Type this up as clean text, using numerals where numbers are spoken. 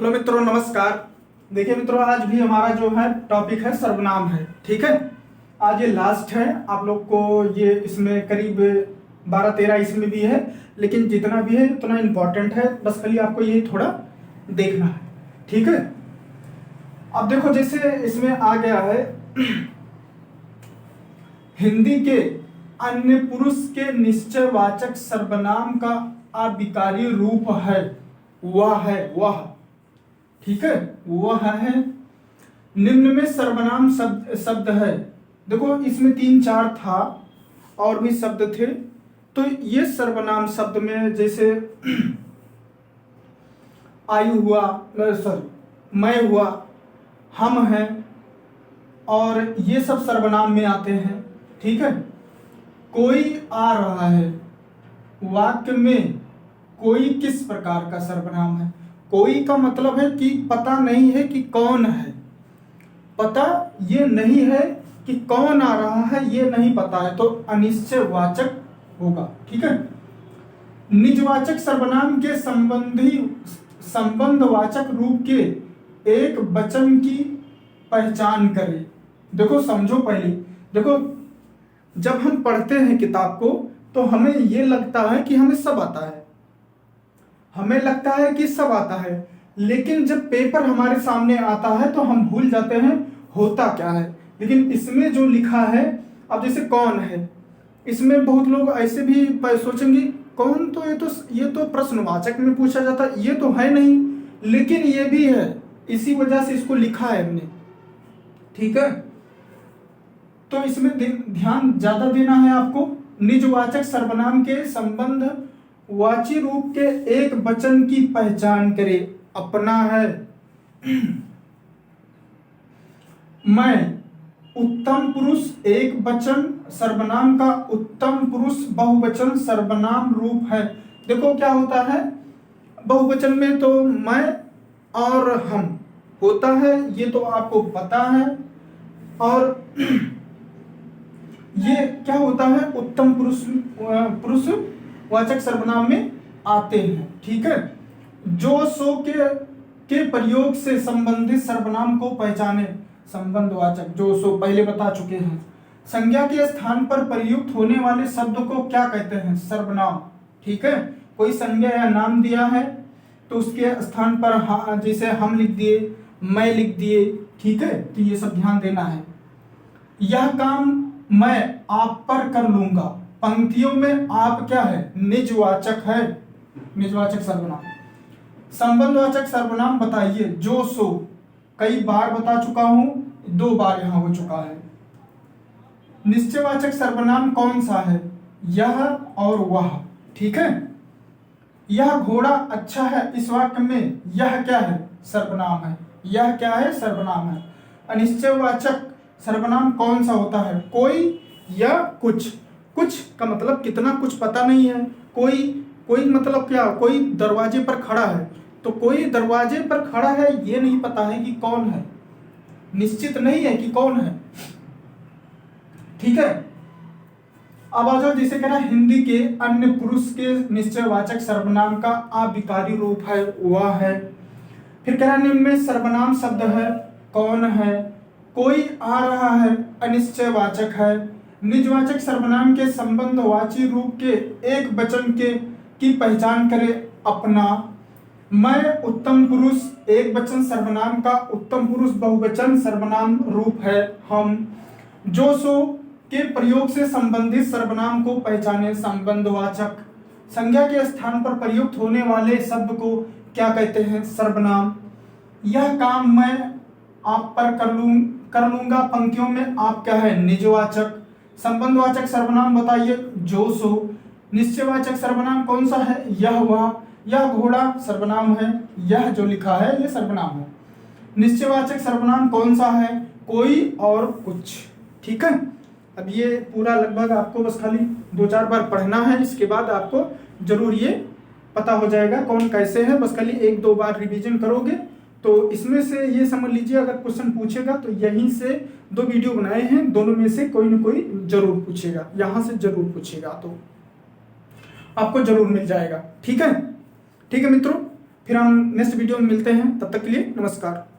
Hello मित्रों, नमस्कार। देखिए मित्रों, आज भी हमारा जो है टॉपिक है सर्वनाम है। ठीक है, आज ये लास्ट है। आप लोग को ये इसमें करीब 12-13 इसमें भी है, लेकिन जितना भी है उतना इम्पोर्टेंट है। बस खाली आपको ये थोड़ा देखना है। ठीक है, अब देखो जैसे इसमें आ गया है हिंदी के अन्य पुरुष के निश्चयवाचक सर्वनाम का अविकारी रूप है वह। ठीक है, वह है। निम्न में सर्वनाम शब्द है। देखो इसमें 3-4 था और भी शब्द थे। तो ये सर्वनाम शब्द में जैसे आयु हुआ, सॉरी मैं हुआ, हम हैं, और ये सब सर्वनाम में आते हैं। ठीक है, कोई आ रहा है, वाक्य में कोई किस प्रकार का सर्वनाम है। कोई का मतलब है कि पता नहीं है कि कौन है, पता ये नहीं है कि कौन आ रहा है, ये नहीं पता है, तो अनिश्चयवाचक होगा। ठीक है, निजवाचक सर्वनाम के संबंधवाचक रूप के एक वचन की पहचान करें। देखो समझो, पहले देखो, जब हम पढ़ते हैं किताब को तो हमें ये लगता है कि हमें सब आता है, हमें लगता है कि सब आता है, लेकिन जब पेपर हमारे सामने आता है तो हम भूल जाते हैं होता क्या है। लेकिन इसमें जो लिखा है, अब जैसे कौन है, इसमें बहुत लोग ऐसे भी सोचेंगे कौन, तो ये तो प्रश्नवाचक में पूछा जाता है, ये तो है नहीं, लेकिन ये भी है, इसी वजह से इसको लिखा है हमने। ठीक है, तो इसमें ध्यान ज्यादा देना है आपको। निजवाचक सर्वनाम के संबंध वाची रूप के एक वचन की पहचान करे। अपना है, मैं, उत्तम पुरुष एक वचन सर्वनाम का उत्तम पुरुष बहुवचन सर्वनाम रूप है। देखो क्या होता है, बहुवचन में तो मैं और हम होता है, ये तो आपको पता है। और ये क्या होता है, उत्तम पुरुष वाचक सर्वनाम में आते हैं। ठीक है, जो सो के प्रयोग से संबंधित सर्वनाम को पहचाने। संबंधवाचक जो सो पहले बता चुके हैं। संज्ञा के स्थान पर प्रयुक्त होने वाले शब्द को क्या कहते हैं, सर्वनाम। ठीक है, कोई संज्ञा या नाम दिया है तो उसके स्थान पर जैसे हम लिख दिए, मैं लिख दिए। ठीक है, तो ये सब ध्यान देना है। यह काम मैं आप पर कर लूंगा, पंक्तियों में आप क्या है, निजवाचक है, निजवाचक सर्वनाम। संबंधवाचक सर्वनाम बताइए। जो सो कई बार बता चुका हूं, 2 बार यहां हो चुका है। निश्चयवाचक सर्वनाम कौन सा है, यह और वह। ठीक है, यह घोड़ा अच्छा है, इस वाक्य में यह क्या है, सर्वनाम है, यह क्या है, सर्वनाम है। अनिश्चयवाचक सर्वनाम कौन सा होता है, कोई या कुछ। कुछ का मतलब कितना, कुछ पता नहीं है। कोई मतलब क्या, कोई दरवाजे पर खड़ा है, तो कोई दरवाजे पर खड़ा है, ये नहीं पता है कि कौन है, निश्चित नहीं है कि कौन है। ठीक है, अब आ जाओ, जैसे कह रहा है हिंदी के अन्य पुरुष के निश्चयवाचक सर्वनाम का अविकारी रूप है वह है। फिर कह रहा है निम्न में सर्वनाम शब्द है, कौन है, कोई आ रहा है, अनिश्चयवाचक है। निजवाचक सर्वनाम के संबंधवाची रूप के एक वचन की पहचान करे। अपना, मैं उत्तम पुरुष एक वचन सर्वनाम का उत्तम पुरुष बहुवचन सर्वनाम रूप है। हम, जो सो के प्रयोग से संबंधित सर्वनाम को पहचाने। संबंधवाचक, संज्ञा के स्थान पर प्रयुक्त होने वाले शब्द को क्या कहते हैं, सर्वनाम। यह काम मैं आप पर कर लूंगा, पंक्तियों में आप क्या है, निजवाचक। संबंधवाचक सर्वनाम बताइए। जो सो। निश्चयवाचक सर्वनाम कौन सा है, यह वह। यह घोड़ा सर्वनाम है, यह जो लिखा है ये सर्वनाम है। निश्चयवाचक सर्वनाम कौन सा है, कोई और कुछ। ठीक है, अब ये पूरा लगभग आपको बस खाली 2-4 बार पढ़ना है, इसके बाद आपको जरूर ये पता हो जाएगा कौन कैसे है। बस खाली 1-2 बार रिवीजन करोगे तो इसमें से ये समझ लीजिए, अगर क्वेश्चन पूछेगा तो यहीं से 2 वीडियो बनाए हैं, दोनों में से कोई न कोई जरूर पूछेगा, यहां से जरूर पूछेगा, तो आपको जरूर मिल जाएगा। ठीक है, ठीक है मित्रों, फिर हम नेक्स्ट वीडियो में मिलते हैं, तब तक के लिए नमस्कार।